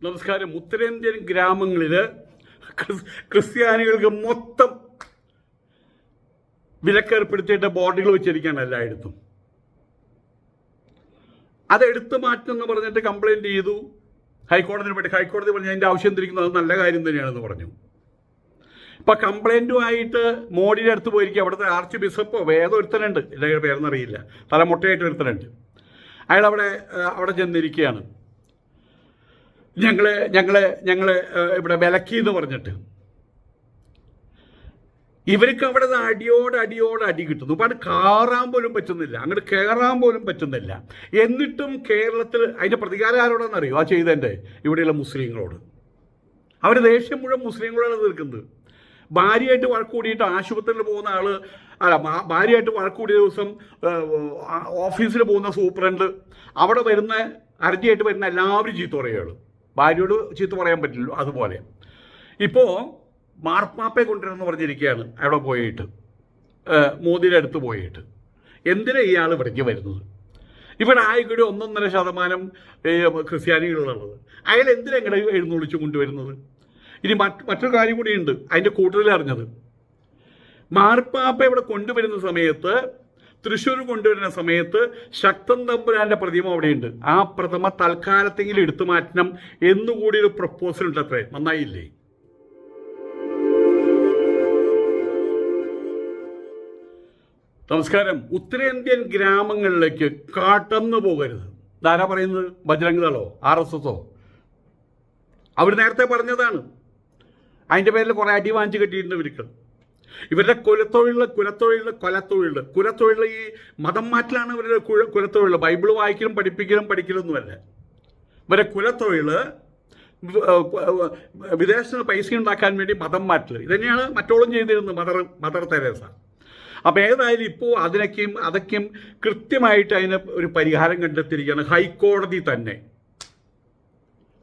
നമസ്കാരം. ഉത്തരേന്ത്യൻ ഗ്രാമങ്ങളിൽ ക്രിസ്ത്യാനികൾക്ക് മൊത്തം വിലക്കേർപ്പെടുത്തിയിട്ട് ബോർഡുകൾ വെച്ചിരിക്കുകയാണ് എല്ലായിടത്തും. അതെടുത്തു മാറ്റെന്ന് പറഞ്ഞിട്ട് കംപ്ലൈൻറ്റ് ചെയ്തു ഹൈക്കോടതിന് വേണ്ടി. ഹൈക്കോടതി പറഞ്ഞു അതിൻ്റെ ആവശ്യം തിരിക്കുന്നത് അത് നല്ല കാര്യം തന്നെയാണെന്ന് പറഞ്ഞു. ഇപ്പം കംപ്ലൈൻറ്റുമായിട്ട് മോഡിയുടെ അടുത്ത് പോയിരിക്കും. അവിടുത്തെ ആർച്ച് ബിഷപ്പോ വേദം ഒരുത്തനുണ്ട്, എല്ലാവരുടെ പേരെന്നറിയില്ല, തലമുട്ടയായിട്ട് ഒരുത്തനുണ്ട്. അയാൾ അവിടെ ചെന്നിരിക്കുകയാണ്. ഞങ്ങളെ ഇവിടെ വിലക്കി എന്ന് പറഞ്ഞിട്ട് ഇവർക്ക് അവിടെ അടിയോട് അടി കിട്ടുന്നു. അപ്പം അത് കാറാൻ പോലും പറ്റുന്നില്ല, അങ്ങോട്ട് കയറാൻ പോലും പറ്റുന്നില്ല. എന്നിട്ടും കേരളത്തിൽ അതിൻ്റെ പ്രതികാരം ആരോടാണെന്നറിയോ? ആ ചെയ്തതിൻ്റെ ഇവിടെയുള്ള മുസ്ലിങ്ങളോട്. അവർ ദേഷ്യം മുഴുവൻ മുസ്ലിങ്ങളോടാണ് തീർക്കുന്നത്. ഭാര്യയായിട്ട് വഴക്കൂടിയിട്ട് ആശുപത്രിയിൽ പോകുന്ന ആൾ, ഭാര്യയായിട്ട് വഴക്കൂടിയ ദിവസം ഓഫീസിൽ പോകുന്ന സൂപ്രണ്ട്, അവിടെ വരുന്ന അർജിയായിട്ട് വരുന്ന എല്ലാവരും ചീത്ത പറയുകയുള്ളൂ. ഭാര്യയോട് ചീത്ത പറയാൻ പറ്റില്ല. അതുപോലെ ഇപ്പോൾ മാർപ്പാപ്പയെ കൊണ്ടുവരുമെന്ന് പറഞ്ഞിരിക്കുകയാണ്. അവിടെ പോയിട്ട് മോദിയുടെ അടുത്ത് പോയിട്ട് എന്തിനാ ഇയാൾ ഇവിടേക്ക് വരുന്നത്? ഇവിടെ ആയിക്കൂടി 1.5% ക്രിസ്ത്യാനികളുള്ളത്. അയാൾ എന്തിനാ ഇങ്ങോട്ട് എഴുന്നള്ളിച്ച് കൊണ്ടുവരുന്നത്? ഇനി മറ്റൊരു കാര്യം കൂടിയുണ്ട് അതിൻ്റെ കൂട്ടത്തിൽ അറിഞ്ഞത്. മാർപ്പാപ്പ ഇവിടെ കൊണ്ടുവരുന്ന സമയത്ത്, തൃശ്ശൂർ കൊണ്ടുവരുന്ന സമയത്ത് ശക്തൻ തമ്പുരാൻ്റെ പ്രതിമ അവിടെയുണ്ട്. ആ പ്രതിമ തൽക്കാലത്തെങ്കിലും എടുത്തു മാറ്റണം എന്നുകൂടി ഒരു പ്രപ്പോസൽ ഉണ്ട്. അത്രേ നന്നായില്ലേ? നമസ്കാരം. ഉത്തരേന്ത്യൻ ഗ്രാമങ്ങളിലേക്ക് കടന്നു പോകരുത്. ധാരാ പറയുന്നത് ബജ്രംഗ് ദളോ RSSോ? അവർ നേരത്തെ പറഞ്ഞതാണ്. അതിൻ്റെ പേരിൽ കുറേ അടി വാങ്ങിച്ച് കെട്ടിയിട്ടുണ്ട് ഇവർക്ക്. ഇവരുടെ കുലത്തൊഴിൽ ഈ മതം മാറ്റലാണ് ഇവരുടെ കുലത്തൊഴിൽ. ബൈബിൾ വായിക്കലും പഠിക്കലൊന്നുമല്ല. ഇവരുടെ കുലത്തൊഴിൽ വിദേശത്ത് പൈസ ഉണ്ടാക്കാൻ വേണ്ടി മതം മാറ്റൽ. ഇതന്നെയാണ് മറ്റോളം ചെയ്തിരുന്നത് മദർ തെരേസ. അപ്പോൾ ഏതായാലും ഇപ്പോൾ അതൊക്കെയും കൃത്യമായിട്ട് അതിന് ഒരു പരിഹാരം കണ്ടെത്തിയിരിക്കുകയാണ് ഹൈക്കോടതി തന്നെ.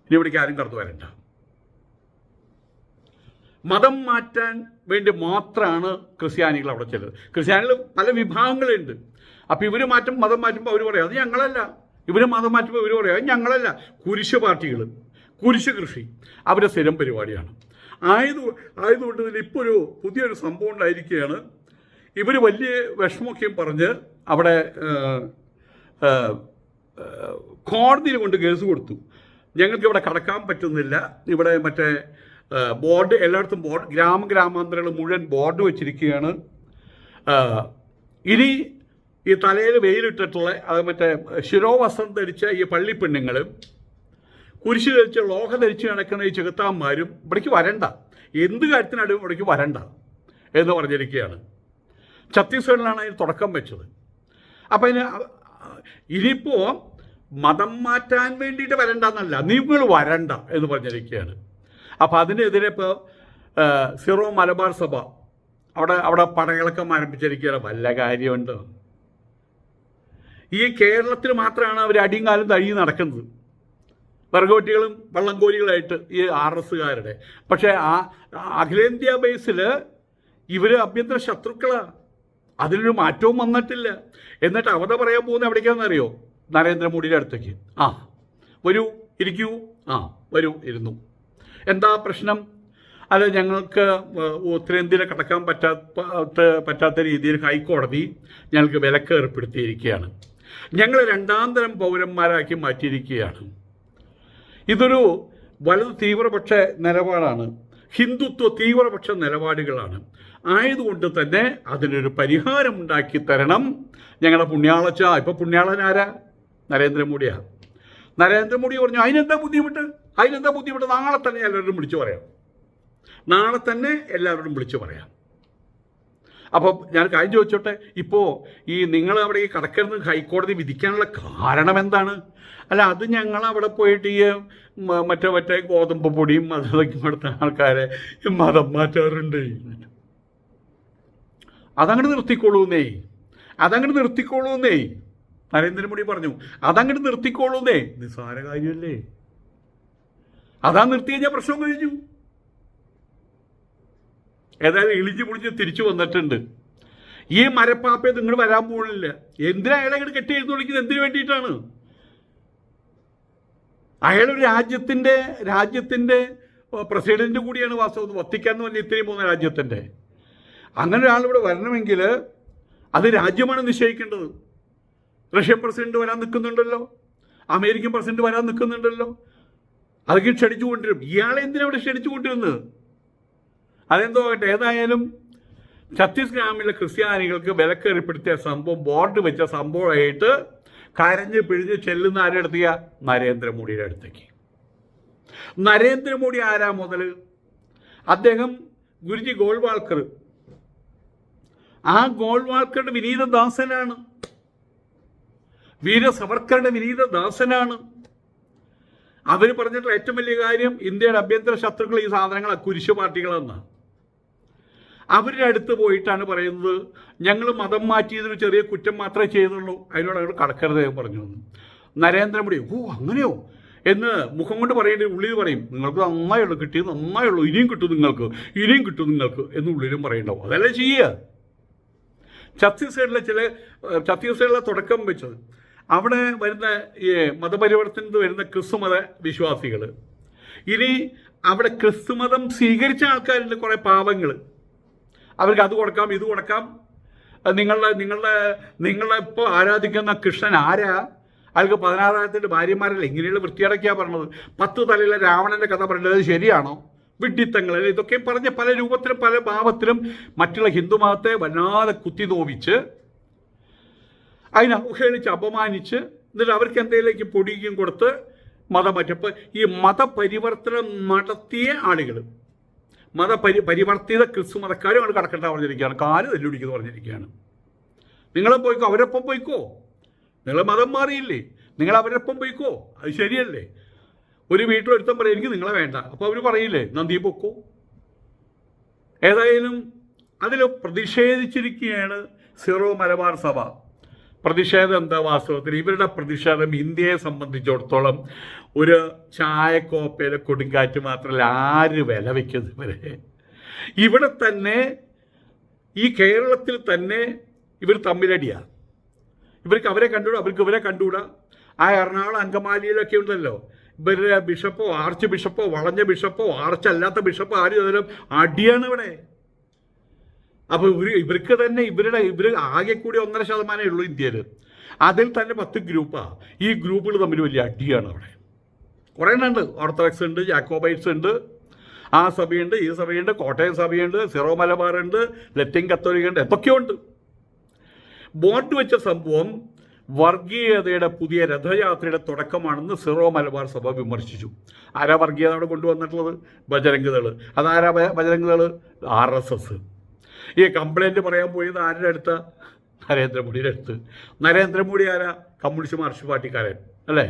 ഇനി ഇവിടേക്ക് ആരും കടന്നു വരണ്ട. മതം മാറ്റാൻ വേണ്ടി മാത്രമാണ് ക്രിസ്ത്യാനികൾ അവിടെ ചെല്ലുന്നത്. ക്രിസ്ത്യാനികൾ പല വിഭാഗങ്ങളുണ്ട്. അപ്പോൾ ഇവർ മതം മാറ്റുമ്പോൾ അവർ പറയാം അത് ഞങ്ങളല്ല. ഇവർ മതം മാറ്റുമ്പോൾ ഇവർ പറയാം അത് ഞങ്ങളല്ല. കുരിശ് പാർട്ടികൾ, കുരിശ് കൃഷി അവരുടെ സ്ഥിരം പരിപാടിയാണ്. ആയതുകൊണ്ട് തന്നെ ഇപ്പോൾ ഒരു പുതിയൊരു സംഭവം ഉണ്ടായിരിക്കുകയാണ്. ഇവർ വലിയ വിഷമമൊക്കെയും പറഞ്ഞ് അവിടെ കോടതിയിൽ കൊണ്ട് കേസ് കൊടുത്തു. ഞങ്ങൾക്ക് ഇവിടെ കടക്കാൻ പറ്റുന്നില്ല. ഇവിടെ മറ്റേ ബോർഡ് എല്ലായിടത്തും ഗ്രാമാന്തരങ്ങൾ മുഴുവൻ ബോർഡ് വെച്ചിരിക്കുകയാണ്. ഇനി ഈ തലയിൽ വെയിലിട്ടിട്ടുള്ള അത് മറ്റേ ശിരോവസ്ത്രം ധരിച്ച ഈ പള്ളിപ്പെണ്ണുങ്ങൾ, കുരിശ് ധരിച്ച് ലോഹ ധരിച്ച് നടക്കുന്ന ഈ ചെകുത്താന്മാരും ഇവിടേക്ക് വരണ്ട. എന്ത് കാര്യത്തിനാലും ഇവിടേക്ക് വരണ്ട എന്ന് പറഞ്ഞിരിക്കുകയാണ്. ഛത്തീസ്ഗഡിലാണ് അതിന് തുടക്കം വെച്ചത്. അപ്പം ഇനിയിപ്പോൾ മതം മാറ്റാൻ വേണ്ടിയിട്ട് വരണ്ടെന്നല്ല, നിങ്ങൾ വരണ്ട എന്ന് പറഞ്ഞിരിക്കുകയാണ്. അപ്പോൾ അതിനെതിരെ ഇപ്പോൾ സിറോ മലബാർ സഭ അവിടെ പടകളക്കം ആരംഭിച്ചിരിക്കുകയാണ്. വല്ല കാര്യമുണ്ടോ? ഈ കേരളത്തിൽ മാത്രമാണ് അവർ അടിയും കാലം തഴി നടക്കുന്നത്, വർഗോറ്റികളും വള്ളംകോരികളായിട്ട് ഈ RSകാരുടെ. പക്ഷേ അഖിലേന്ത്യാ ബേസിൽ ഇവർ ആഭ്യന്തര ശത്രുക്കളാണ്. അതിലൊരു മാറ്റവും വന്നിട്ടില്ല. എന്നിട്ട് അവധ പറയാൻ പോകുന്ന എവിടേക്കാണെന്നറിയോ? നരേന്ദ്രമോദിയുടെ അടുത്തേക്ക്. വരൂ, ഇരിക്കൂ. വരൂ, ഇരുന്നു. എന്താ പ്രശ്നം? അത് ഞങ്ങൾക്ക് ഉത്തരേന്ത്യയിൽ കടക്കാൻ പറ്റാത്ത രീതിയിൽ ഹൈക്കോടതി ഞങ്ങൾക്ക് വിലക്ക് ഏർപ്പെടുത്തിയിരിക്കുകയാണ്. ഞങ്ങൾ 2ാം തരം പൗരന്മാരാക്കി മാറ്റിയിരിക്കുകയാണ്. ഇതൊരു വലത് തീവ്രപക്ഷ നിലപാടാണ്. ഹിന്ദുത്വ തീവ്രപക്ഷ നിലപാടുകളാണ്. ആയതുകൊണ്ട് തന്നെ അതിനൊരു പരിഹാരം ഉണ്ടാക്കി തരണം. ഞങ്ങളുടെ പുണ്യാളച്ച, ഇപ്പോൾ പുണ്യാളനാരാ? നരേന്ദ്രമോദിയാണ്. നരേന്ദ്രമോദി പറഞ്ഞു അതിനെന്താ ബുദ്ധിമുട്ട്? നാളെ തന്നെ എല്ലാവരോടും വിളിച്ചു പറയാം. അപ്പോൾ ഞാൻ കാര്യം ചോദിച്ചോട്ടെ, ഇപ്പോൾ ഈ നിങ്ങൾ അവിടെ ഈ കടക്കരുന്ന് ഹൈക്കോടതി വിധിക്കാനുള്ള കാരണം എന്താണ്? അല്ല, അത് ഞങ്ങൾ അവിടെ പോയിട്ട് ഈ മറ്റേ ഗോതമ്പ് പൊടിയും അതൊക്കെ കൊടുത്ത ആൾക്കാരെ മതം മാറ്റാറുണ്ട്. അതങ്ങോട്ട് നിർത്തിക്കോളൂന്നേ നരേന്ദ്രമോദി പറഞ്ഞു. അതങ്ങോട്ട് നിർത്തിക്കോളൂന്നേ. നിസ്സാര കാര്യമല്ലേ? അതാ നിർത്തി കഴിഞ്ഞാൽ പ്രശ്നം കഴിഞ്ഞു. ഏതായാലും ഇളിഞ്ഞു പൊളിഞ്ഞ് തിരിച്ചു വന്നിട്ടുണ്ട്. ഈ മരപ്പാപ്പയെ നിങ്ങൾ വരാൻ പോകുന്നില്ല. എന്തിനാ അയാളെ ഇങ്ങോട്ട് കെട്ടി എഴുന്നള്ളിക്കുന്നത്? എന്തിനു വേണ്ടിയിട്ടാണ്? അയാളൊരു രാജ്യത്തിൻ്റെ പ്രസിഡന്റ് കൂടിയാണ് വാസ്തവത്തിൽ. വത്തിക്കാൻ എന്ന് പറഞ്ഞാൽ ഇത്രയും പോകുന്ന രാജ്യത്തിൻ്റെ. അങ്ങനെ ഒരാളിവിടെ വരണമെങ്കിൽ അത് രാജ്യമാണ് നിശ്ചയിക്കേണ്ടത്. റഷ്യൻ പ്രസിഡന്റ് വരാൻ നിൽക്കുന്നുണ്ടല്ലോ, അമേരിക്കൻ പ്രസിഡന്റ് വരാൻ നിൽക്കുന്നുണ്ടല്ലോ, അതൊക്കെ ക്ഷണിച്ചു കൊണ്ടിരും. ഇയാളെ എന്തിനാണ് ഇവിടെ ക്ഷണിച്ചു കൊണ്ടിരുന്നത്? അതെന്തോ ആകട്ടെ. ഏതായാലും ഛത്തീസ്ഗഡിലെ ക്രിസ്ത്യാനികൾക്ക് വിലക്കേർപ്പെടുത്തിയ സംഭവം, ബോർഡ് വെച്ച സംഭവമായിട്ട് കരഞ്ഞ് പിഴിഞ്ഞ് ചെല്ലുന്ന ആരുടെ അടുത്തേക്ക്? നരേന്ദ്രമോദിയുടെ അടുത്തേക്ക്. നരേന്ദ്രമോദി ആരാ മുതൽ? അദ്ദേഹം ഗുരുജി ഗോൾവാൾക്കർ. ആ ഗോൾവാൾക്കറുടെ വിനീതദാസനാണ്, വീര സവർക്കറുടെ വിനീതദാസനാണ്. അവർ പറഞ്ഞിട്ടുള്ള ഏറ്റവും വലിയ കാര്യം ഇന്ത്യയുടെ ആഭ്യന്തര ശത്രുക്കൾ ഈ സാധനങ്ങളാണ്, കുരിശു പാർട്ടികളെന്ന്. അവരുടെ അടുത്ത് പോയിട്ടാണ് പറയുന്നത് ഞങ്ങൾ മതം മാറ്റിയതിന് ചെറിയ കുറ്റം മാത്രമേ ചെയ്തുള്ളൂ, അതിനോട് അങ്ങോട്ട് കടക്കരുത് എന്ന് പറഞ്ഞു. നരേന്ദ്രമോദി അങ്ങനെയോ എന്ന് മുഖം കൊണ്ട് പറയേണ്ടി ഉള്ളിൽ പറയും, നിങ്ങൾക്ക് നന്നായുള്ളൂ, കിട്ടിയത് നന്നായുള്ളൂ, ഇനിയും കിട്ടും നിങ്ങൾക്ക് എന്ന് ഉള്ളിലും പറയണ്ടാവും. അതല്ലേ ചെയ്യുക. ഛത്തീസ്ഗഡിലെ തുടക്കം വെച്ചത് അവിടെ വരുന്ന ഈ മതപരിവർത്തനത്തിൽ വരുന്ന ക്രിസ്തുമത വിശ്വാസികൾ, ഇനി അവിടെ ക്രിസ്തുമതം സ്വീകരിച്ച ആൾക്കാരുണ്ട്, കുറേ പാവങ്ങൾ. അവർക്ക് അത് കൊടുക്കാം, ഇത് കൊടുക്കാം. നിങ്ങളുടെ ഇപ്പോൾ ആരാധിക്കുന്ന കൃഷ്ണൻ ആരാ? അയാൾക്ക് 16,000 ഭാര്യമാരല്ല. ഇങ്ങനെയുള്ള വൃത്തിയടക്കിയാണ് പറഞ്ഞത്. 10 തലയിലെ രാവണൻ്റെ കഥ പറയുന്നത് ശരിയാണോ? വിഡ്ഢിത്തങ്ങൾ. ഇതൊക്കെ പറഞ്ഞ് പല രൂപത്തിലും പല ഭാവത്തിലും മറ്റുള്ള ഹിന്ദുമതത്തെ വല്ലാതെ കുത്തി നോവിച്ച് അതിനെ അവഹേളിച്ച് അപമാനിച്ച് എന്നിട്ട് അവർക്ക് എന്തെങ്കിലും പൊടിയും കൊടുത്ത് മതമറ്റപ്പോൾ ഈ മതപരിവർത്തനം നടത്തിയ ആളുകൾ, പരിവർത്തിത ക്രിസ്തു മതക്കാരും അവിടെ കടക്കണ്ട പറഞ്ഞിരിക്കുകയാണ്, കാല് തല്ലുപിടിക്കുന്നു പറഞ്ഞിരിക്കുകയാണ്. നിങ്ങളും പോയിക്കോ, അവരൊപ്പം പോയിക്കോ. നിങ്ങൾ മതം മാറിയില്ലേ, നിങ്ങൾ അവരൊപ്പം പോയിക്കോ, അത് ശരിയല്ലേ? ഒരു വീട്ടിലൊരുത്തം പറയും എനിക്ക് നിങ്ങളെ വേണ്ട, അപ്പോൾ അവർ പറയില്ലേ നന്ദി പൊക്കോ. ഏതായാലും അതിൽ പ്രതിഷേധിച്ചിരിക്കുകയാണ് സീറോ മലബാർ സഭ. പ്രതിഷേധം എന്താ? വാസ്തവത്തിൽ ഇവരുടെ പ്രതിഷേധം ഇന്ത്യയെ സംബന്ധിച്ചിടത്തോളം ഒരു ചായക്കോപ്പയിലെ കൊടുങ്കാറ്റ് മാത്രമല്ല, ആര് വില വയ്ക്കുന്നത് ഇവരെ? ഇവിടെ തന്നെ ഈ കേരളത്തിൽ തന്നെ ഇവർ തമ്മിലടിയാണ്. ഇവർക്ക് അവരെ കണ്ടുകൂടാ, അവർക്ക് ഇവരെ കണ്ടുകൂടാ. ആ എറണാകുളം അങ്കമാലിയിലൊക്കെ ഉണ്ടല്ലോ, ഇവരുടെ ബിഷപ്പോ ആർച്ച് ബിഷപ്പോ വളഞ്ഞ ബിഷപ്പോ ആർച്ചല്ലാത്ത ബിഷപ്പോ ആരും അതിലും അടിയാണ് ഇവിടെ. അപ്പോൾ ഇവർക്ക് തന്നെ ഇവർ ആകെ കൂടി 1.5% ഉള്ളൂ ഇന്ത്യയിൽ. അതിൽ തന്നെ 10 ഗ്രൂപ്പാണ്. ഈ ഗ്രൂപ്പുകൾ തമ്മിൽ വലിയ അടിയാണ് അവിടെ. കുറേ ഉണ്ട്. ഓർത്തഡോക്സ് ഉണ്ട്, ജാക്കോബൈറ്റ്സ് ഉണ്ട്, ആ സഭയുണ്ട്, ഈ സഭയുണ്ട്, കോട്ടയം സഭയുണ്ട്, സിറോ മലബാറുണ്ട്, ലത്തീൻ കത്തോലിക്കുണ്ട്, എന്തൊക്കെയുണ്ട്. ബോർഡ് വെച്ച സംഭവം വർഗീയതയുടെ പുതിയ രഥയാത്രയുടെ തുടക്കമാണെന്ന് സിറോ മലബാർ സഭ വിമർശിച്ചു. ആരാ വർഗീയത അവിടെ കൊണ്ടുവന്നിട്ടുള്ളത്? ബജരംഗദൾ. അതാരാ ബജരംഗദൾ? RSS. ഈ കംപ്ലൈൻറ്റ് പറയാൻ പോയത് ആരുടെ അടുത്ത? നരേന്ദ്രമോദിയുടെ അടുത്ത്. നരേന്ദ്രമോദി ആരാ? കമ്മ്യൂണിസ്റ്റ് മാർക്സിസ്റ്റ് പാർട്ടിക്കാരൻ അല്ലേ?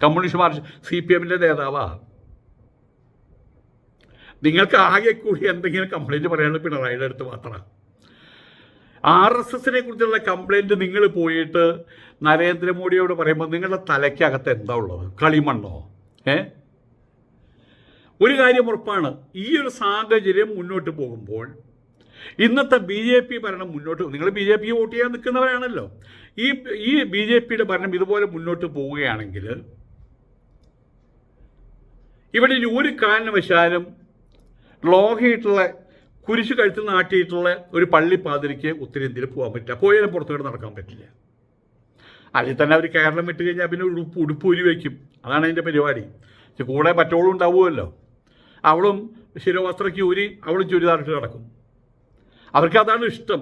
കമ്മ്യൂണിസ്റ്റ് മാർക്സിസ്റ്റ് CPM-ൻ്റെ നേതാവാ. നിങ്ങൾക്ക് ആകെ കൂടി എന്തെങ്കിലും കംപ്ലൈൻറ്റ് പറയാനുള്ള പിണറായിയുടെ അടുത്ത് മാത്രമാണ്. RSS-നെ കുറിച്ചുള്ള കംപ്ലൈൻറ്റ് നിങ്ങൾ പോയിട്ട് നരേന്ദ്രമോദിയോട് പറയുമ്പോൾ നിങ്ങളുടെ തലയ്ക്കകത്ത് എന്താ ഉള്ളത്? കളിമണ്ണോ? ഒരു കാര്യം ഉറപ്പാണ്, ഈ ഒരു സാഹചര്യം മുന്നോട്ട് പോകുമ്പോൾ ഇന്നത്തെ BJP ഭരണം മുന്നോട്ട്, നിങ്ങൾ BJP വോട്ട് ചെയ്യാൻ നിൽക്കുന്നവരാണല്ലോ, ഈ BJPയുടെ ഭരണം ഇതുപോലെ മുന്നോട്ട് പോവുകയാണെങ്കിൽ ഇവിടെ ഒരു കാരണവശാലും ലോഹയിട്ടുള്ള കുരിശ് കഴുത്തിൽ നാട്ടിയിട്ടുള്ള ഒരു പള്ളിപ്പാതിരിക്ക് ഉത്തരേന്ത്യയിൽ പോകാൻ പറ്റില്ല, പോയാലും പുറത്തുകൂടെ നടക്കാൻ പറ്റില്ല. അതിൽ തന്നെ അവർ കേരളം വിട്ട് കഴിഞ്ഞാൽ പിന്നെ ഉടുപ്പ് ഊരി വയ്ക്കും. അതാണ് അതിൻ്റെ പരിപാടി. കൂടെ മറ്റോളും ഉണ്ടാവുമല്ലോ, അവളും ശിരോവസ്ത്രയ്ക്ക് ഊരി അവളും ചുരിദാറിട്ട് നടക്കും. അവർക്ക് അതാണ് ഇഷ്ടം.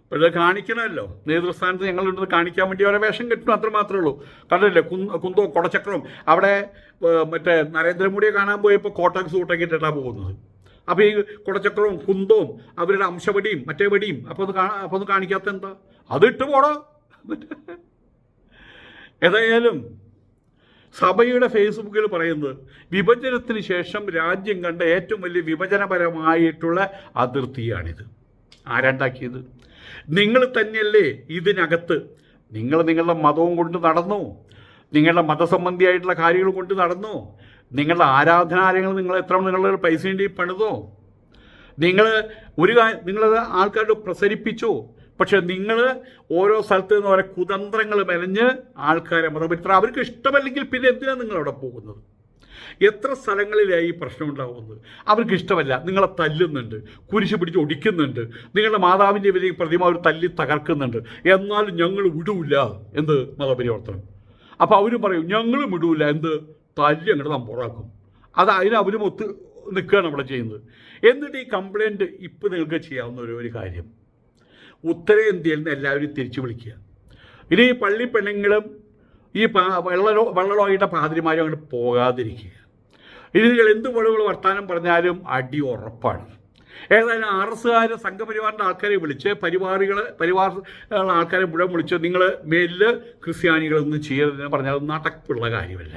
അപ്പോൾ ഇത് കാണിക്കണമല്ലോ, നേതൃസ്ഥാനത്ത് ഞങ്ങളുണ്ടെന്ന് കാണിക്കാൻ വേണ്ടി അവരെ വേഷം കെട്ടും, അത്ര മാത്രമേ ഉള്ളൂ. കണ്ടില്ലേ കുന്തവും കുടച്ചക്രവും. അവിടെ മറ്റേ നരേന്ദ്രമോദിയെ കാണാൻ പോയപ്പോൾ കോട്ടക്ക് സൂട്ടൊക്കെ ഇട്ടിട്ടാണ് പോകുന്നത്. അപ്പോൾ ഈ കുടച്ചക്രവും കുന്തവും അവരുടെ അംശവടിയും മറ്റേ വടിയും അപ്പോൾ ഒന്ന് കാണിക്കാത്ത എന്താ? അതിട്ട് പോടോ. ഏതായാലും സഭയുടെ ഫേസ്ബുക്കിൽ പറയുന്നത് വിഭജനത്തിന് ശേഷം രാജ്യം കണ്ട ഏറ്റവും വലിയ വിഭജനപരമായിട്ടുള്ള അതിർത്തിയാണിത്. ആരുണ്ടാക്കിയത്? നിങ്ങൾ തന്നെയല്ലേ ഇതിനകത്ത്. നിങ്ങളുടെ മതവും കൊണ്ട് നടന്നു, നിങ്ങളുടെ മതസംബന്ധിയായിട്ടുള്ള കാര്യങ്ങൾ കൊണ്ട് നടന്നു, നിങ്ങളുടെ ആരാധനാലയങ്ങൾ നിങ്ങളുടെ പൈസ വേണ്ടി പണിതോ, നിങ്ങളത് ആൾക്കാരോട് പ്രസരിപ്പിച്ചോ. പക്ഷെ നിങ്ങൾ ഓരോ സ്ഥലത്ത് നിന്ന് ഓരോ കുതന്ത്രങ്ങൾ മെനഞ്ഞ് ആൾക്കാരെ മതപരിത്ര അവർക്ക് ഇഷ്ടമല്ലെങ്കിൽ പിന്നെ എന്തിനാണ് നിങ്ങൾ അവിടെ പോകുന്നത്? എത്ര സ്ഥലങ്ങളിലായി ഈ പ്രശ്നം ഉണ്ടാകുന്നത്? അവർക്ക് ഇഷ്ടമല്ല, നിങ്ങളെ തല്ലുന്നുണ്ട്, കുരിശ് പിടിച്ച് ഒടിക്കുന്നുണ്ട്, നിങ്ങളുടെ മാതാവിൻ്റെ ഇവരെയും പ്രതിമ അവർ തല്ലി തകർക്കുന്നുണ്ട്, എന്നാലും ഞങ്ങൾ വിടൂല എന്ത് മതപരിവർത്തനം. അപ്പോൾ അവർ പറയും ഞങ്ങളും വിടൂല എന്ത് തല്ലി അങ്ങോട്ട് നമ്പോറാക്കും. അതിന് അവരും ഒത്ത് നിൽക്കുകയാണ് അവിടെ ചെയ്യുന്നത്. എന്നിട്ട് ഈ കംപ്ലൈൻറ്റ് ഇപ്പം നിങ്ങൾക്ക് ചെയ്യാവുന്ന ഒരു കാര്യം, ഉത്തരേന്ത്യയിൽ നിന്ന് എല്ലാവരും തിരിച്ചു വിളിക്കുക. ഇനി ഈ പള്ളി പെണ്ണുങ്ങളും ഈ വെള്ളലോയുടെ പാതിരിമാരും അങ്ങോട്ട് പോകാതിരിക്കുക. ഇനി നിങ്ങൾ എന്ത് വെളുകൾ വർത്താനം പറഞ്ഞാലും അടി ഉറപ്പാണ്. ഏതായാലും RSകാർ സംഘപരിവാറിൻ്റെ ആൾക്കാരെ വിളിച്ച് പരിവാർ ആൾക്കാരെ മുഴുവൻ വിളിച്ച് നിങ്ങൾ മേലിൽ ക്രിസ്ത്യാനികളൊന്നും ചെയ്യരുതെന്ന് പറഞ്ഞാൽ അത് നടക്കുള്ള കാര്യമല്ല.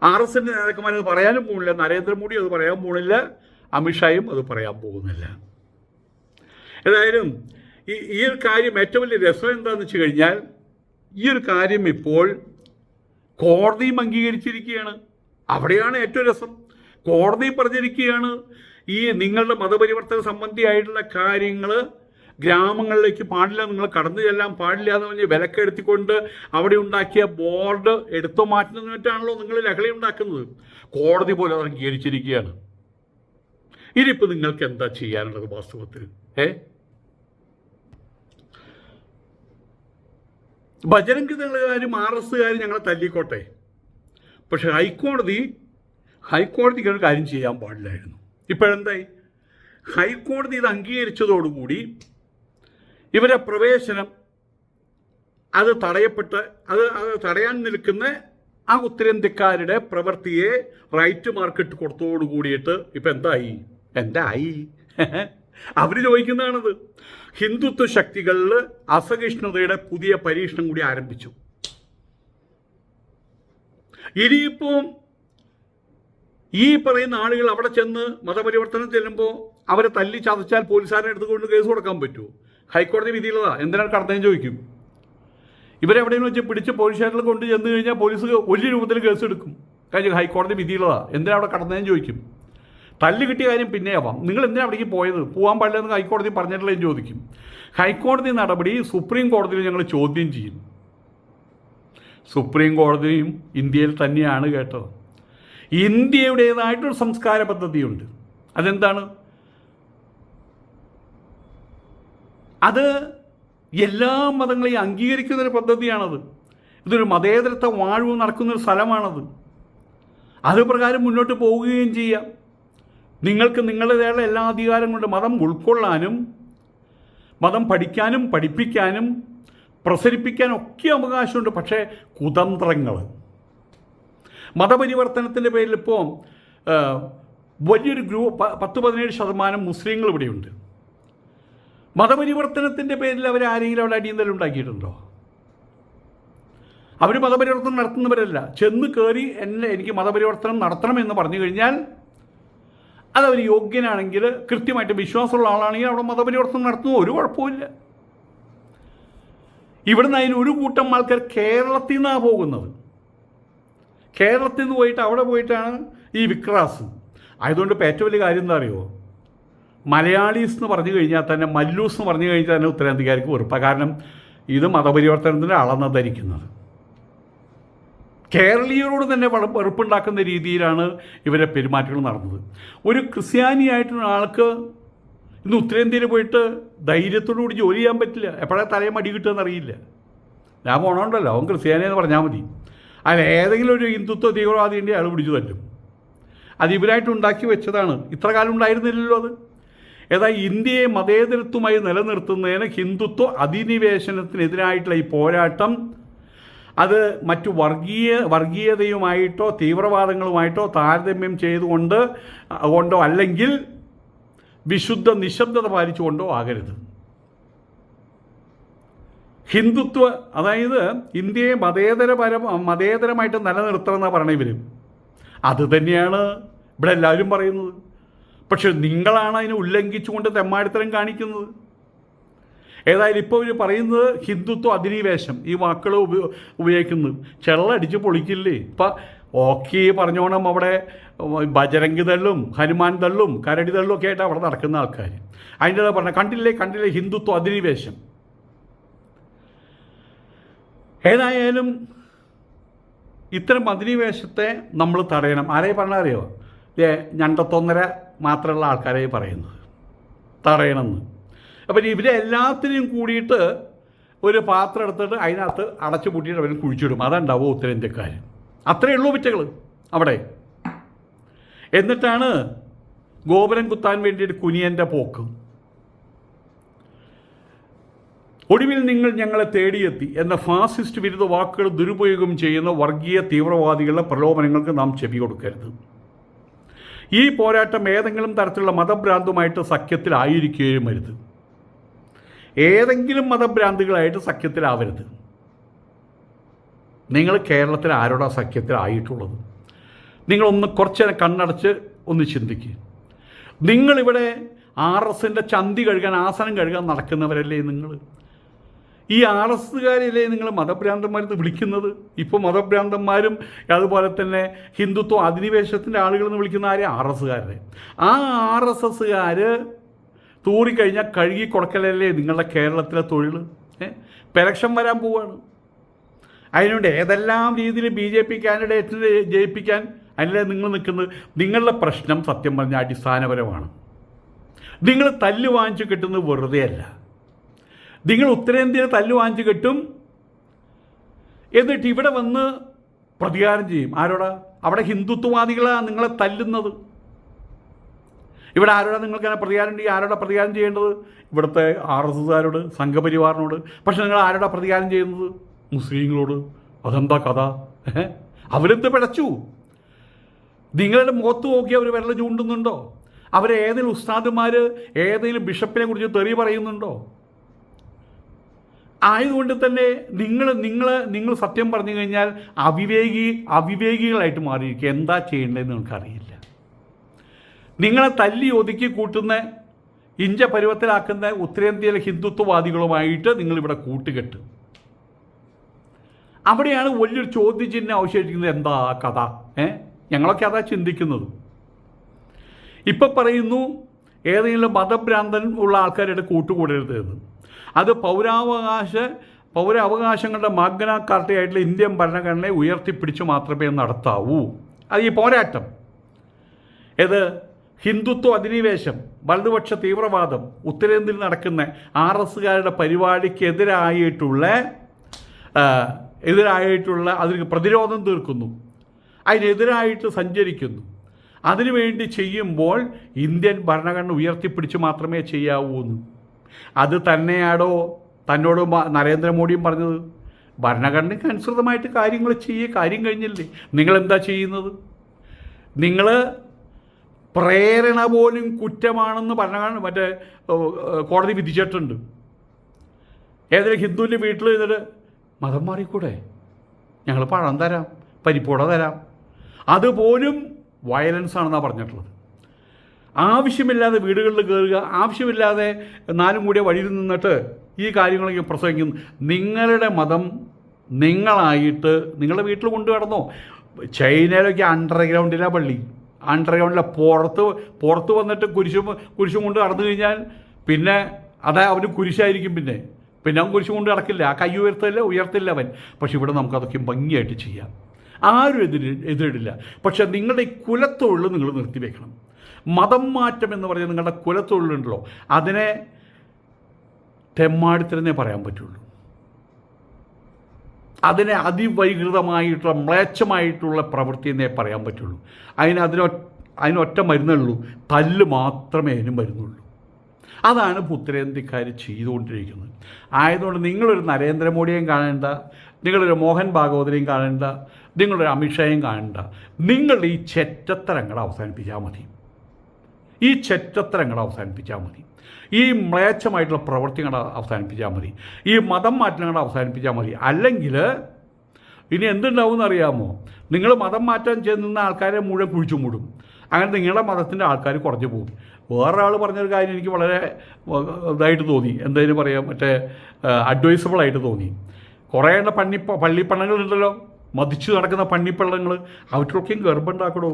RSൻ്റെ നേതാക്കന്മാരത് പറയാനും പോകുന്നില്ല, നരേന്ദ്രമോദി അത് പറയാൻ പോകുന്നില്ല, അമിത്ഷായും അത് പറയാൻ പോകുന്നില്ല. ഏതായാലും ഈ ഒരു കാര്യം ഏറ്റവും വലിയ രസം എന്താണെന്ന് വെച്ച് കഴിഞ്ഞാൽ, ഈ ഒരു കാര്യം ഇപ്പോൾ കോടതിയും അംഗീകരിച്ചിരിക്കുകയാണ്. അവിടെയാണ് ഏറ്റവും രസം. കോടതി പറഞ്ഞിരിക്കുകയാണ് ഈ നിങ്ങളുടെ മതപരിവർത്തന സംബന്ധിയായിട്ടുള്ള കാര്യങ്ങൾ ഗ്രാമങ്ങളിലേക്ക് പാടില്ല, നിങ്ങൾ കടന്നു ചെല്ലാൻ പാടില്ല എന്ന് പറഞ്ഞ് വിലക്കെടുത്തിക്കൊണ്ട് അവിടെ ഉണ്ടാക്കിയ ബോർഡ് എടുത്തു മാറ്റുന്നതിനാണല്ലോ നിങ്ങൾ ലഹളി ഉണ്ടാക്കുന്നത്. കോടതി പോലെ അത് അംഗീകരിച്ചിരിക്കുകയാണ്. ഇനിയിപ്പോൾ നിങ്ങൾക്ക് എന്താ ചെയ്യാനുള്ളത് വാസ്തവത്തിൽ? ബജരംഗ് ദളുകാരും RSകാരും ഞങ്ങളെ തല്ലിക്കോട്ടെ, പക്ഷെ ഹൈക്കോടതിക്ക് ഒരു കാര്യം ചെയ്യാൻ പാടില്ലായിരുന്നു. ഇപ്പോഴെന്തായി? ഹൈക്കോടതി ഇത് അംഗീകരിച്ചതോടുകൂടി ഇവരെ പ്രവേശനം അത് തടയപ്പെട്ട് അത് തടയാൻ നിൽക്കുന്ന ആ ഉത്തരേന്ത്യക്കാരുടെ പ്രവൃത്തിയെ റൈറ്റ് മാർക്കിട്ട് കൊടുത്തതോടുകൂടിയിട്ട് ഇപ്പം എന്തായി അവർ ചോദിക്കുന്നതാണത്. ഹിന്ദുത്വ ശക്തികളിൽ അസഹിഷ്ണുതയുടെ പുതിയ പരീക്ഷണം കൂടി ആരംഭിച്ചു. ഇനിയിപ്പോൾ ഈ പറയുന്ന ആളുകൾ അവിടെ ചെന്ന് മതപരിവർത്തനം ചെല്ലുമ്പോൾ അവരെ തല്ലി ചതച്ചാൽ പോലീസുകാരെ എടുത്തുകൊണ്ട് കേസ് കൊടുക്കാൻ പറ്റുമോ? ഹൈക്കോടതി വിധിയുള്ളതാ, എന്തിനാണ് കടത്തേന്ന് ചോദിക്കും. ഇവരെവിടെയെന്ന് വെച്ച് പിടിച്ച് പോലീസ് സ്റ്റേഷനിൽ കൊണ്ട് ചെന്ന് കഴിഞ്ഞാൽ പോലീസ് 1 രൂപത്തിൽ കേസ് എടുക്കും. കാര്യം ഹൈക്കോടതി വിധിയുള്ളതാ, എന്തിനാണ് അവിടെ കടന്നതെന്ന് ചോദിക്കും. തല്ല് കിട്ടിയ കാര്യം പിന്നെ ആവാം, നിങ്ങൾ എന്തിനാണ് അവിടേക്ക് പോയത്, പോകാൻ പാടില്ലെന്ന് ഹൈക്കോടതി പറഞ്ഞിട്ടുള്ളതെന്ന് ചോദിക്കും. ഹൈക്കോടതി നടപടി സുപ്രീം കോടതിയിൽ ഞങ്ങൾ ചോദ്യം ചെയ്യും. സുപ്രീം കോടതിയും ഇന്ത്യയിൽ തന്നെയാണ് കേട്ടോ. ഇന്ത്യയുടേതായിട്ടൊരു സംസ്കാര പദ്ധതിയുണ്ട്. അതെന്താണ്? അത് എല്ലാ മതങ്ങളെയും അംഗീകരിക്കുന്നൊരു പദ്ധതിയാണത്. ഇതൊരു മതേതരത്വ വാഴ്വ് നടക്കുന്നൊരു സ്ഥലമാണത്. അത് പ്രകാരം മുന്നോട്ട് പോവുകയും ചെയ്യാം. നിങ്ങൾക്ക് നിങ്ങളുടേതായുള്ള എല്ലാ അധികാരം കൊണ്ട് മതം ഉൾക്കൊള്ളാനും മതം പഠിക്കാനും പഠിപ്പിക്കാനും പ്രസരിപ്പിക്കാനും ഒക്കെ അവകാശമുണ്ട്. പക്ഷേ കുതന്ത്രങ്ങൾ, മതപരിവർത്തനത്തിൻ്റെ പേരിൽ ഇപ്പോൾ വലിയൊരു 10-17% മുസ്ലിങ്ങൾ ഇവിടെയുണ്ട്. മതപരിവർത്തനത്തിൻ്റെ പേരിൽ അവർ ആരെങ്കിലും അവിടെ അടിയന്തരം ഉണ്ടാക്കിയിട്ടുണ്ടോ? അവർ മതപരിവർത്തനം നടത്തുന്നവരല്ല. ചെന്ന് കയറി എനിക്ക് മതപരിവർത്തനം നടത്തണമെന്ന് പറഞ്ഞു കഴിഞ്ഞാൽ അതവർ യോഗ്യനാണെങ്കിൽ, കൃത്യമായിട്ട് വിശ്വാസമുള്ള ആളാണെങ്കിൽ അവിടെ മതപരിവർത്തനം നടത്തുന്നത് ഒരു കുഴപ്പമില്ല. ഇവിടുന്ന് അതിന് ഒരു കൂട്ടം ആൾക്കാർ കേരളത്തിൽ നിന്നാണ് പോകുന്നത്. കേരളത്തിൽ നിന്ന് പോയിട്ട് അവിടെ പോയിട്ടാണ് ഈ വിക്രാസ്. ആയതുകൊണ്ട് ഇപ്പോൾ ഏറ്റവും വലിയ കാര്യം എന്താ അറിയുമോ? മലയാളീസ് എന്ന് പറഞ്ഞു കഴിഞ്ഞാൽ തന്നെ, മല്ലൂസ് എന്ന് പറഞ്ഞു കഴിഞ്ഞാൽ തന്നെ ഉത്തരേന്ത്യക്കാർക്ക് വെറുപ്പാണ്. കാരണം ഇത് മതപരിവർത്തനത്തിൻ്റെ അളന്ന് ധരിക്കുന്നത്. കേരളീയരോട് തന്നെ വെറുപ്പുണ്ടാക്കുന്ന രീതിയിലാണ് ഇവരെ പെരുമാറ്റങ്ങൾ നടന്നത്. ഒരു ക്രിസ്ത്യാനിയായിട്ടുള്ള ആൾക്ക് ഇന്ന് ഉത്തരേന്ത്യയിൽ പോയിട്ട് ധൈര്യത്തോടുകൂടി ജോലി ചെയ്യാൻ പറ്റില്ല. എപ്പോഴാണ് തലയും മടി കിട്ടുമെന്ന് അറിയില്ല. ഞാൻ പോകണമുണ്ടല്ലോ, അവൻ ക്രിസ്ത്യാനിയെന്ന് പറഞ്ഞാൽ മതി. അതിൽ ഏതെങ്കിലും ഒരു ഹിന്ദുത്വ തീവ്രവാദിൻ്റെ അയാൾ പിടിച്ചു തല്ലും. അത് ഇവരായിട്ട് ഉണ്ടാക്കി വെച്ചതാണ്. ഇത്ര കാലം ഉണ്ടായിരുന്നില്ലല്ലോ അത്. ഏതായാലും ഇന്ത്യയെ മതേതരത്വമായി നിലനിർത്തുന്നതിന് ഹിന്ദുത്വ അധിനിവേശനത്തിനെതിരായിട്ടുള്ള ഈ പോരാട്ടം അത് മറ്റു വർഗീയതയുമായിട്ടോ തീവ്രവാദങ്ങളുമായിട്ടോ താരതമ്യം ചെയ്തുകൊണ്ടോ അല്ലെങ്കിൽ വിശുദ്ധ നിശബ്ദത പാലിച്ചുകൊണ്ടോ ആകരുത്. ഹിന്ദുത്വ, അതായത് ഇന്ത്യയെ മതേതരമായിട്ട് നിലനിർത്തണമെന്നാണ് പറയണത് ഇവർ. അത് തന്നെയാണ് ഇവിടെ എല്ലാവരും പറയുന്നത്. പക്ഷെ നിങ്ങളാണ് അതിനെ ഉല്ലംഘിച്ചുകൊണ്ട് തെമ്മാടിത്തരം കാണിക്കുന്നത്. ഏതായാലും ഇപ്പോൾ ഇവർ പറയുന്നത് ഹിന്ദുത്വ അധിനിവേശം, ഈ വാക്കുകൾ ഉപയോഗിക്കുന്നത് ചെള്ളടിച്ച് പൊളിക്കില്ലേ. ഇപ്പം ഓക്കി പറഞ്ഞോണം അവിടെ ബജരംഗ് ദളും ഹനുമാൻ ദളും കരടി ദളും ഒക്കെ ആയിട്ട് അവിടെ നടക്കുന്ന ആൾക്കാർ. അതിൻ്റെ പറഞ്ഞ കണ്ടില്ലേ ഹിന്ദുത്വ അധിനിവേശം. ഏതായാലും ഇത്തരം അധിനിവേശത്തെ നമ്മൾ തടയണം. ആരെയും പറഞ്ഞാൽ അറിയോ? ഞണ്ടത്തൊന്നര മാത്രമുള്ള ആൾക്കാരെ പറയുന്നത് തടയണമെന്ന്. അപ്പം ഇവരെ എല്ലാത്തിനെയും കൂടിയിട്ട് ഒരു പാത്രം എടുത്തിട്ട് അതിനകത്ത് അടച്ചു പൂട്ടിയിട്ട് അവരും കുഴിച്ചിടും. അതുണ്ടാവും ഉത്തരേന്ത്യക്കാർ. അത്രയേ ഉള്ളൂ വിറ്റകൾ അവിടെ. എന്നിട്ടാണ് ഗോപുരം കുത്താൻ വേണ്ടിയിട്ട് കുനിയൻ്റെ പോക്ക്. ഒടുവിൽ നിങ്ങൾ ഞങ്ങളെ തേടിയെത്തി എന്ന ഫാസിസ്റ്റ് വിരുദ്ധ വാക്കുകൾ ദുരുപയോഗം ചെയ്യുന്ന വർഗീയ തീവ്രവാദികളുടെ പ്രലോഭനങ്ങൾക്ക് നാം ചെവി കൊടുക്കരുത്. ഈ പോരാട്ടം ഏതെങ്കിലും തരത്തിലുള്ള മതഭ്രാന്തുമായിട്ട് സഖ്യത്തിലായിരിക്കുകയും അരുത്. ഏതെങ്കിലും മതഭ്രാന്തികളായിട്ട് സഖ്യത്തിലാവരുത്. നിങ്ങൾ കേരളത്തിൽ ആരോടാ സഖ്യത്തിലായിട്ടുള്ളത്? നിങ്ങളൊന്ന് കുറച്ച് കണ്ണടച്ച് ഒന്ന് ചിന്തിക്കുക. നിങ്ങളിവിടെ RSൻ്റെ ചന്തി കഴുകാൻ ആസനം കഴുകാൻ നടക്കുന്നവരല്ലേ നിങ്ങൾ? ഈ RSകാരല്ലേ നിങ്ങൾ മതഭ്രാന്തന്മാരെന്ന് വിളിക്കുന്നത്? ഇപ്പോൾ മതഭ്രാന്തന്മാരും അതുപോലെ തന്നെ ഹിന്ദുത്വ അധിനിവേശത്തിൻ്റെ ആളുകളെന്ന് വിളിക്കുന്ന ആരെ? RSകാരെ. ആ RSSകാർ തൂറിക്കഴിഞ്ഞാൽ കഴുകി കൊടുക്കലല്ലേ നിങ്ങളുടെ കേരളത്തിലെ തൊഴിൽ? ഇലക്ഷൻ വരാൻ പോവുകയാണ്. അതിനുണ്ട് ഏതെല്ലാം രീതിയിൽ BJP കാൻഡിഡേറ്റിനെ ജയിപ്പിക്കാൻ അല്ലേ നിങ്ങൾ നിൽക്കുന്നത്? നിങ്ങളുടെ പ്രശ്നം സത്യം പറഞ്ഞാൽ അടിസ്ഥാനപരമാണ്. നിങ്ങൾ തല്ല് വാങ്ങിച്ച് കിട്ടുന്നത് വെറുതെ അല്ല. നിങ്ങൾ ഉത്തരേന്ത്യയിൽ തല്ല് വാങ്ങിച്ച് കിട്ടും, എന്നിട്ട് ഇവിടെ വന്ന് പ്രതികാരം ചെയ്യും. ആരോടാ? അവിടെ ഹിന്ദുത്വവാദികളാണ് നിങ്ങളെ തല്ലുന്നത്. ഇവിടെ ആരോടാ നിങ്ങൾക്ക് പ്രതികാരം ചെയ്യും? ആരോടാ പ്രതികാരം ചെയ്യേണ്ടത്? ഇവിടുത്തെ RSകാരോട്, സംഘപരിവാറിനോട്. പക്ഷെ നിങ്ങൾ ആരോടാ പ്രതികാരം ചെയ്യുന്നത്? മുസ്ലിങ്ങളോട്. അതെന്താ കഥ? അവരെന്ത് പിഴച്ചു? നിങ്ങളുടെ മുഖത്ത് നോക്കി അവർ വിരൽ ചൂണ്ടുന്നുണ്ടോ? അവരേതെങ്കിലും ഉസ്താദുമാർ ഏതെങ്കിലും ബിഷപ്പിനെ കുറിച്ച് തെറി പറയുന്നുണ്ടോ? ആയതുകൊണ്ട് തന്നെ നിങ്ങൾ സത്യം പറഞ്ഞു കഴിഞ്ഞാൽ അവിവേകികളായിട്ട് മാറിയിരിക്കുക. എന്താ ചെയ്യേണ്ടതെന്ന് നിങ്ങൾക്കറിയില്ല. നിങ്ങളെ തല്ലി ഒതുക്കി കൂട്ടുന്ന ഇഞ്ച പരുവത്തിലാക്കുന്ന ഉത്തരേന്ത്യയിലെ ഹിന്ദുത്വവാദികളുമായിട്ട് നിങ്ങളിവിടെ കൂട്ടുകെട്ട്. അവിടെയാണ് വലിയൊരു ചോദ്യചിഹ്നം അവശേഷിക്കുന്നത്. എന്താ കഥ? ഞങ്ങളൊക്കെ അതാ ചിന്തിക്കുന്നത്. ഇപ്പം പറയുന്നു ഏതെങ്കിലും മതഭ്രാന്തൻ ഉള്ള ആൾക്കാരുടെ കൂട്ടുകൂടരുത് എന്ന്. അത് പൗരാവകാശങ്ങളുടെ മാഗ്ന കാർട്ടയായിട്ടുള്ള ഇന്ത്യൻ ഭരണഘടനയെ ഉയർത്തിപ്പിടിച്ച് മാത്രമേ നടത്താവൂ. അത് ഈ പോരാട്ടം ഹിന്ദുത്വ അധിനിവേശം, വലതുപക്ഷ തീവ്രവാദം, ഉത്തരേന്ത്യയിൽ നടക്കുന്ന RSകാരുടെ പരിപാടിക്കെതിരായിട്ടുള്ള അതിന് പ്രതിരോധം തീർക്കുന്നു, അതിനെതിരായിട്ട് സഞ്ചരിക്കുന്നു. അതിനുവേണ്ടി ചെയ്യുമ്പോൾ ഇന്ത്യൻ ഭരണഘടന ഉയർത്തിപ്പിടിച്ച് മാത്രമേ ചെയ്യാവൂ എന്ന്. അത് തന്നെയാണോ തന്നോട് നരേന്ദ്രമോദിയും പറഞ്ഞത്? ഭരണഘടനയ്ക്ക് അനുസൃതമായിട്ട് കാര്യങ്ങൾ ചെയ്യുക. കാര്യം കഴിഞ്ഞില്ലേ? നിങ്ങളെന്താ ചെയ്യുന്നത്? നിങ്ങൾ പ്രേരണ പോലും കുറ്റമാണെന്ന് ഭരണഘടന കോടതി വിധിച്ചിട്ടുണ്ട്. ഏതൊരു ഹിന്ദുവിൻ്റെ വീട്ടിൽ ഇതിൽ മതം മാറിക്കൂടെ? ഞങ്ങൾ പഴം തരാം, പരിപ്പുട തരാം. അതുപോലും വയലൻസ് ആണെന്നാണ് പറഞ്ഞിട്ടുള്ളത്. ആവശ്യമില്ലാതെ വീടുകളിൽ കയറുക, ആവശ്യമില്ലാതെ നാലും കൂടിയ വഴിയിൽ നിന്നിട്ട് ഈ കാര്യങ്ങളൊക്കെ പ്രസംഗിക്കുന്നു. നിങ്ങളുടെ മതം നിങ്ങളായിട്ട് നിങ്ങളുടെ വീട്ടിൽ കൊണ്ടു കിടന്നോ? ചൈനയിലൊക്കെ അണ്ടർഗ്രൗണ്ടിലാണ് പള്ളി. അണ്ടർഗ്രൗണ്ടിലെ പുറത്ത് വന്നിട്ട് കുരിശും കൊണ്ട് നടന്നു കഴിഞ്ഞാൽ പിന്നെ അവന് കുരിശായിരിക്കും. പിന്നെ അവൻ കുരിശും കൊണ്ട് നടക്കില്ല. ആ കൈ ഉയർത്തില്ല അവൻ. പക്ഷെ ഇവിടെ നമുക്കതൊക്കെ ഭംഗിയായിട്ട് ചെയ്യാം. ആരും എതിരിടില്ല. പക്ഷെ നിങ്ങളുടെ ഈ കുലത്തൊഴിൽ നിങ്ങൾ നിർത്തിവെക്കണം. മതം മാറ്റം എന്ന് പറഞ്ഞാൽ നിങ്ങളുടെ കുലത്തൊഴിലുണ്ടല്ലോ, അതിനെ തെമ്മാടിത്തരന്നേ പറയാൻ പറ്റുള്ളൂ. അതിനെ അതിവൈകൃതമായിട്ടുള്ള മ്ലേച്ഛമായിട്ടുള്ള പ്രവൃത്തി എന്നേ പറയാൻ പറ്റുള്ളൂ. അതിനൊറ്റ മരുന്നുള്ളൂ, തല്ല് മാത്രമേ അതിന് മരുന്നുള്ളൂ. അതാണ് ഉത്തരേന്ത്യക്കാർ ചെയ്തുകൊണ്ടിരിക്കുന്നത്. ആയതുകൊണ്ട് നിങ്ങളൊരു നരേന്ദ്രമോദിയെയും കാണേണ്ട, നിങ്ങളൊരു മോഹൻ ഭാഗവതരെയും കാണേണ്ട, നിങ്ങളൊരു അമിത്ഷായും കാണേണ്ട. നിങ്ങളുടെ ഈ ചെറ്റത്തരങ്ങൾ അവസാനിപ്പിച്ചാൽ മതി. ഈ മ്ലേച്ഛമായിട്ടുള്ള പ്രവൃത്തികൾ അവസാനിപ്പിച്ചാൽ മതി. ഈ മതം മാറ്റങ്ങൾ അവസാനിപ്പിച്ചാൽ മതി. അല്ലെങ്കിൽ ഇനി എന്തുണ്ടാവും എന്നറിയാമോ? നിങ്ങൾ മതം മാറ്റാൻ ചെന്ന ആൾക്കാരെ മുഴുവൻ കുഴിച്ചു മൂടും. അങ്ങനെ നിങ്ങളുടെ മതത്തിൻ്റെ ആൾക്കാർ കുറഞ്ഞു പോകും. വേറൊരാൾ പറഞ്ഞൊരു കാര്യം എനിക്ക് വളരെ ഇതായിട്ട് തോന്നി, എന്തായാലും പറയാം, അഡ്വൈസബിളായിട്ട് തോന്നി. കുറേ പള്ളിപ്പണങ്ങളുണ്ടല്ലോ, മതിച്ചു നടക്കുന്ന പണ്ണിപ്പള്ളങ്ങൾ അവറ്റൊക്കെയും ഗർഭമുണ്ടാക്കണോ?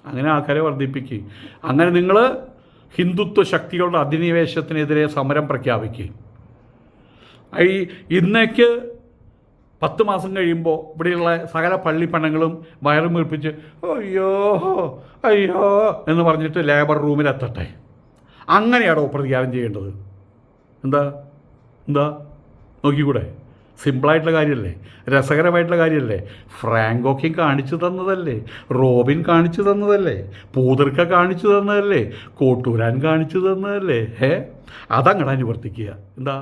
അങ്ങനെ ആൾക്കാരെ വർദ്ധിപ്പിക്കുക. അങ്ങനെ നിങ്ങൾ ഹിന്ദുത്വ ശക്തികളുടെ അധിനിവേശത്തിനെതിരെ സമരം പ്രഖ്യാപിക്കുക. ഇന്നേക്ക് 10 മാസം കഴിയുമ്പോൾ ഇവിടെയുള്ള സകല പള്ളിപ്പണങ്ങളും വയറും വീർപ്പിച്ച് അയ്യോ അയ്യോ എന്ന് പറഞ്ഞിട്ട് ലേബർ റൂമിലെത്തട്ടെ. അങ്ങനെയാണോ പ്രതികാരം ചെയ്യേണ്ടത്? എന്താ നോക്കിക്കൂടെ? സിമ്പിളായിട്ടുള്ള കാര്യമല്ലേ, രസകരമായിട്ടുള്ള കാര്യമല്ലേ? ഫ്രാങ്കോക്കും കാണിച്ചു തന്നതല്ലേ, റോബിൻ കാണിച്ചു തന്നതല്ലേ, പൂതർക്ക കാണിച്ചു തന്നതല്ലേ, കോട്ടൂരാൻ കാണിച്ചു തന്നതല്ലേ? അതങ്ങടെ അനുവർത്തിക്കുക. എന്താ